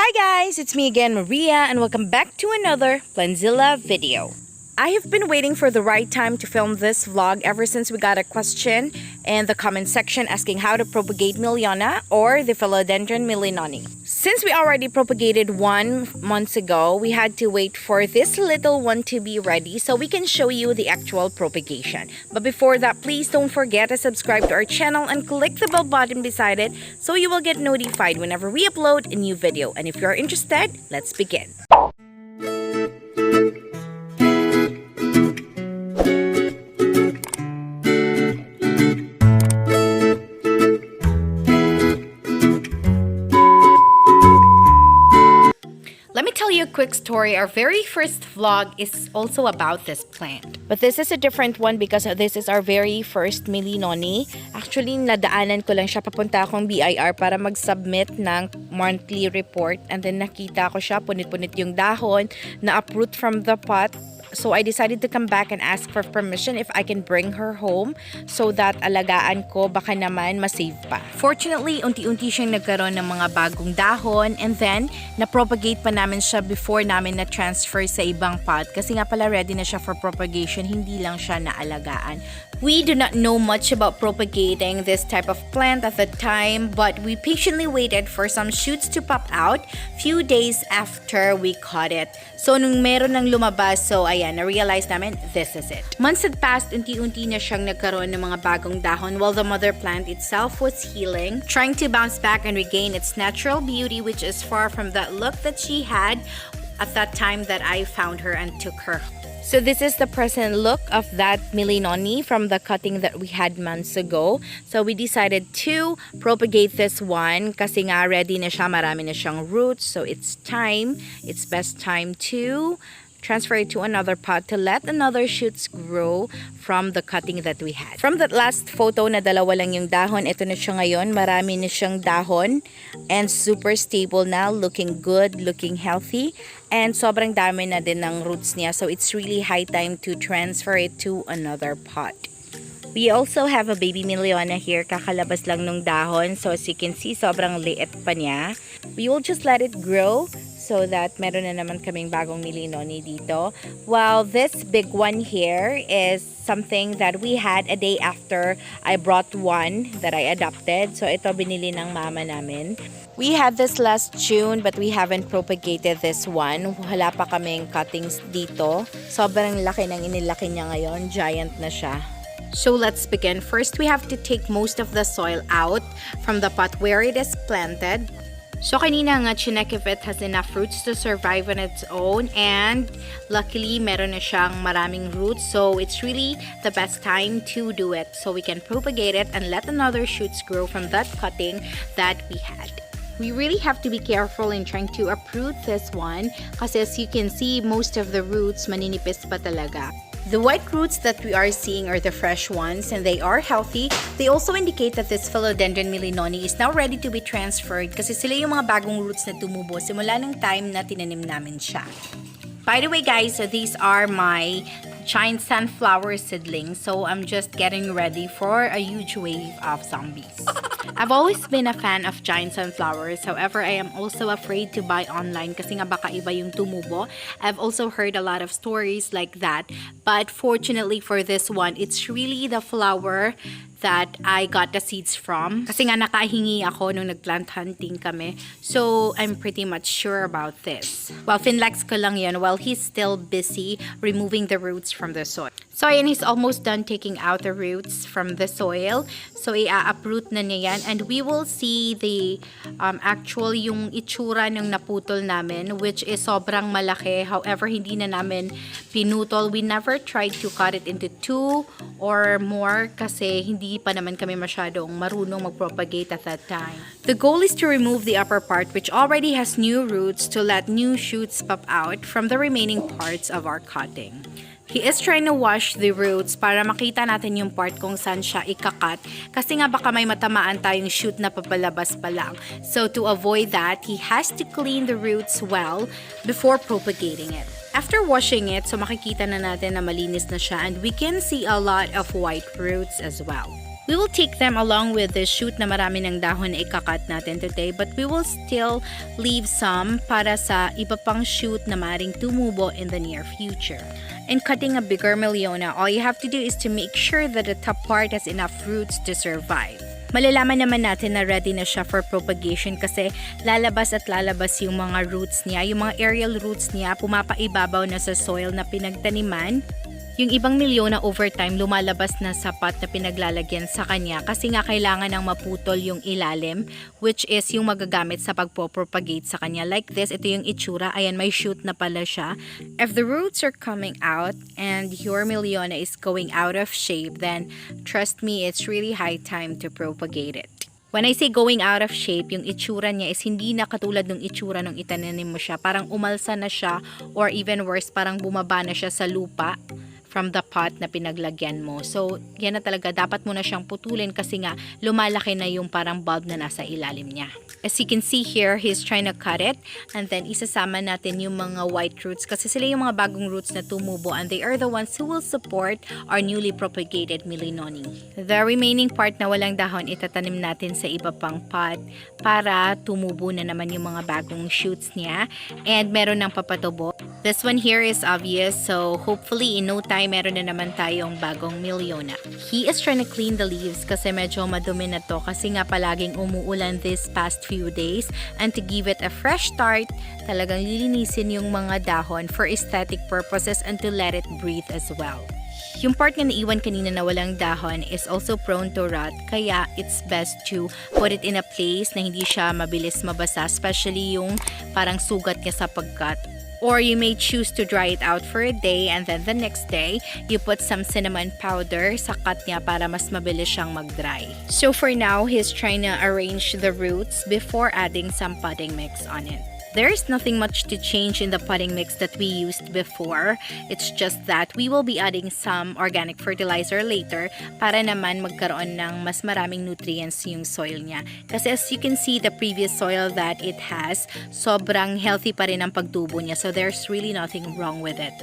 Hi guys, it's me again, Maria, and welcome back to another Plantzilla video. I have been waiting for the right time to film this vlog ever since we got a question in the comment section asking how to propagate Milliona or the Philodendron Melinonis. Since we already propagated 1 month ago, we had to wait for this little one to be ready so we can show you the actual propagation. But before that, please don't forget to subscribe to our channel and click the bell button beside it so you will get notified whenever we upload a new video. And if you're interested, let's begin. Let me tell you a quick story. Our very first vlog is also about this plant. But this is a different one because this is our very first Melinonni. Actually, nadaanan ko lang siya. Papunta akong BIR para mag-submit ng monthly report. And then nakita ko siya, punit-punit yung dahon, na-uproot from the pot. So I decided to come back and ask for permission if I can bring her home so that alagaan ko, baka naman masave pa. Fortunately, unti-unti siyang nagkaroon ng mga bagong dahon and then na-propagate pa namin siya before namin na-transfer sa ibang pot kasi nga pala ready na siya for propagation, hindi lang siya naalagaan. We do not know much about propagating this type of plant at the time, but we patiently waited for some shoots to pop out few days after we caught it. So nung meron ng lumabas, so ayan, na-realize namin, this is it. Months had passed, unti-unti na siyang nagkaroon ng mga bagong dahon while the mother plant itself was healing, trying to bounce back and regain its natural beauty, which is far from that look that she had at that time that I found her and took her. So this is the present look of that Melinonni from the cutting that we had months ago. So we decided to propagate this one kasi nga ready na siya, marami na siyang roots. So it's best time to transfer it to another pot to let another shoots grow from the cutting that we had. From that last photo na dalawa lang yung dahon, ito na siya ngayon. Marami na siyang dahon and super stable na, looking good, looking healthy. And sobrang dami na din ng roots niya. So it's really high time to transfer it to another pot. We also have a baby Milliona here. Kakalabas lang nung dahon. So as you can see, sobrang liit pa niya. We will just let it grow so that meron na naman kaming bagong Melinonni dito. While this big one here is something that we had a day after I brought one that I adopted. So ito binili ng mama namin. We had this last June but we haven't propagated this one. Wala pa kaming cuttings dito. Sobrang laki ng inilaki niya ngayon. Giant na siya. So let's begin. First, we have to take most of the soil out from the pot where it is planted. So kanina nga chinek if it has enough roots to survive on its own, and luckily meron na siyang maraming roots, so it's really the best time to do it so we can propagate it and let another shoots grow from that cutting that we had. We really have to be careful in trying to uproot this one kasi as you can see, most of the roots maninipis pa talaga. The white roots that we are seeing are the fresh ones and they are healthy. They also indicate that this Philodendron Melinonni is now ready to be transferred kasi sila yung mga bagong roots na tumubo simula ng time na tinanim namin siya. By the way guys, so these are my giant sunflower seedlings, so I'm just getting ready for a huge wave of zombies. I've always been a fan of giant sunflowers, however I am also afraid to buy online kasi nga baka iba yung tumubo. I've also heard a lot of stories like that, but fortunately for this one, it's really the flower that I got the seeds from. Kasi nga nakahingi ako nung nagplant hunting kami. So, I'm pretty much sure about this. Well, finlex ko lang yun while he's still busy removing the roots from the soil. So, ayan, he's almost done taking out the roots from the soil. So, i-uproot na niya yan. And we will see the actual yung itsura ng naputol namin, which is sobrang malaki. However, hindi na namin pinutol. We never tried to cut it into 2 or more kasi hindi pa naman kami masyadong marunong mag-propagate at that time. The goal is to remove the upper part which already has new roots to let new shoots pop out from the remaining parts of our cutting. He is trying to wash the roots para makita natin yung part kung saan siya ikakat kasi nga baka may matamaan tayong shoot na papalabas pa lang. So to avoid that, he has to clean the roots well before propagating it. After washing it, so makikita na natin na malinis na siya and we can see a lot of white roots as well. We will take them along with the shoot na marami ng dahon na ikakat natin today, but we will still leave some para sa iba pang shoot na maring tumubo in the near future. In cutting a bigger Milliona, all you have to do is to make sure that the top part has enough roots to survive. Malalaman naman natin na ready na siya for propagation kasi lalabas at lalabas yung mga roots niya, yung mga aerial roots niya, pumapaibabaw na sa soil na pinagtaniman. Yung ibang Milliona over time lumalabas na sa pot na pinaglalagyan sa kanya kasi nga kailangan ng maputol yung ilalim, which is yung magagamit sa pagpropagate sa kanya. Like this, ito yung itsura. Ayan, may shoot na pala siya. If the roots are coming out and your Milliona is going out of shape, then trust me, it's really high time to propagate it. When I say going out of shape, yung itsura niya is hindi na katulad ng itsura nung itananim mo siya. Parang umalsa na siya, or even worse, parang bumaba na siya sa lupa from the pot na pinaglagyan mo. So, yan na talaga. Dapat mo na siyang putulin kasi nga lumalaki na yung parang bulb na nasa ilalim niya. As you can see here, he's trying to cut it. And then, isasama natin yung mga white roots kasi sila yung mga bagong roots na tumubo and they are the ones who will support our newly propagated Millioni. The remaining part na walang dahon, itatanim natin sa iba pang pot para tumubo na naman yung mga bagong shoots niya. And meron ng papatubo. This one here is obvious, so hopefully in no time meron na naman tayong bagong Milliona. He is trying to clean the leaves kasi medyo madumi na to kasi nga palaging umuulan this past few days, and to give it a fresh start, talagang lilinisin yung mga dahon for aesthetic purposes and to let it breathe as well. Yung part na naiwan kanina na walang dahon is also prone to rot, kaya it's best to put it in a place na hindi siya mabilis mabasa, especially yung parang sugat niya sa pagkat. Or you may choose to dry it out for a day and then the next day, you put some cinnamon powder sa cut niya para mas mabilis siyang mag-dry. So for now, he's trying to arrange the roots before adding some potting mix on it. There is nothing much to change in the potting mix that we used before. It's just that we will be adding some organic fertilizer later para naman magkaroon ng mas maraming nutrients yung soil niya. Kasi as you can see, the previous soil that it has, sobrang healthy pa rin ang pagtubo niya. So there's really nothing wrong with it.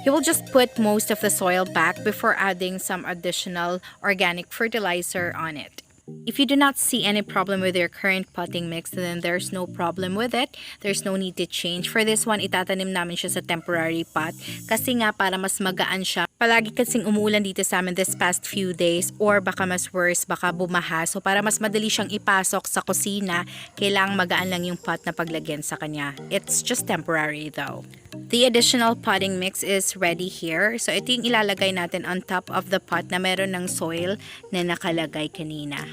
You will just put most of the soil back before adding some additional organic fertilizer on it. If you do not see any problem with your current potting mix, then there's no problem with it. There's no need to change. For this one, itatanim namin siya sa temporary pot kasi nga para mas magaan siya. Palagi kasing umuulan dito sa amin this past few days, or baka mas worse, baka bumaha. So para mas madali siyang ipasok sa kusina, kailangang magaan lang yung pot na paglagyan sa kanya. It's just temporary though. The additional potting mix is ready here. So ito yung ilalagay natin on top of the pot na meron ng soil na nakalagay kanina.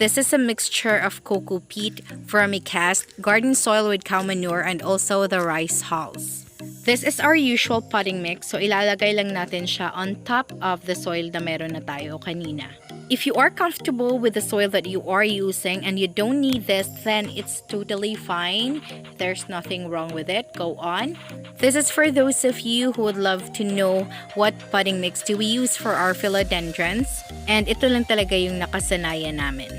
This is a mixture of cocoa peat, vermicast, garden soil with cow manure, and also the rice hulls. This is our usual potting mix, so ilalagay lang natin siya on top of the soil na meron na tayo kanina. If you are comfortable with the soil that you are using and you don't need this, then it's totally fine. There's nothing wrong with it. Go on. This is for those of you who would love to know what potting mix do we use for our philodendrons. And ito lang talaga yung nakasanayan namin.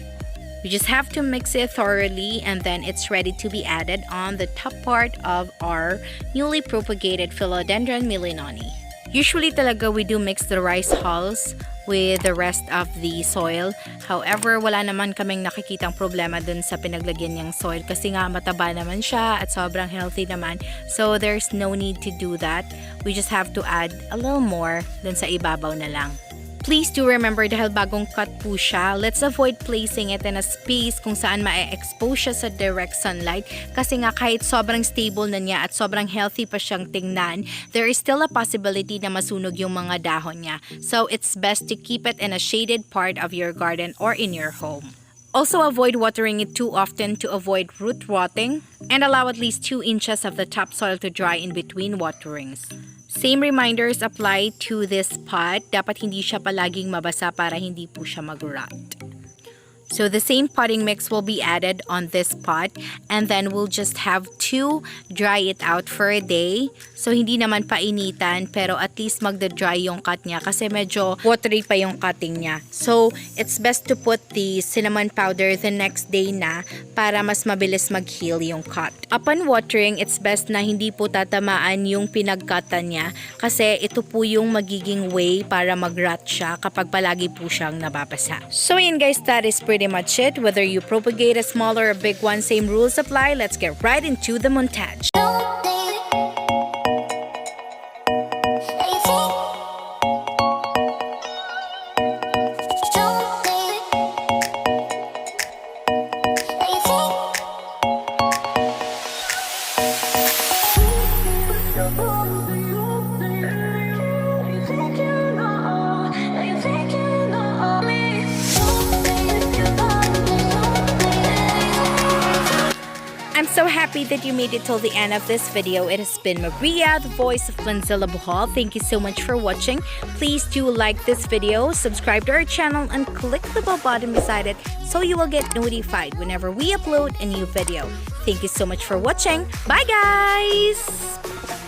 We just have to mix it thoroughly and then it's ready to be added on the top part of our newly propagated Philodendron Melinonnii. Usually talaga we do mix the rice hulls with the rest of the soil. However, wala naman kaming nakikitang problema dun sa pinaglagyan niyang soil kasi nga mataba naman siya at sobrang healthy naman. So there's no need to do that. We just have to add a little more dun sa ibabaw na lang. Please do remember, dahil bagong cut po siya, let's avoid placing it in a space kung saan ma-expose siya sa direct sunlight kasi nga kahit sobrang stable na niya at sobrang healthy pa siyang tingnan, there is still a possibility na masunog yung mga dahon niya. So it's best to keep it in a shaded part of your garden or in your home. Also, avoid watering it too often to avoid root rotting and allow at least 2 inches of the topsoil to dry in between waterings. Same reminders apply to this pot. Dapat hindi siya palaging mabasa para hindi po siya mag-rot. So the same potting mix will be added on this pot, and then we'll just have to dry it out for a day. So hindi naman painitan, pero at least magda-dry yung cut niya kasi medyo watery pa yung cutting niya. So it's best to put the cinnamon powder the next day na para mas mabilis mag-heal yung cut. Upon watering, it's best na hindi po tatamaan yung pinagkatan niya kasi ito po yung magiging way para mag-rot siya kapag palagi po siyang nababasa. So yun guys, that is pretty much it. Whether you propagate a small or a big one, same rules apply. Let's get right into the montage. I'm so happy that you made it till the end of this video. It has been Maria, the voice of Plantzilla Bohol. Thank you so much for watching. Please do like this video, subscribe to our channel, and click the bell button beside it so you will get notified whenever we upload a new video. Thank you so much for watching. Bye guys!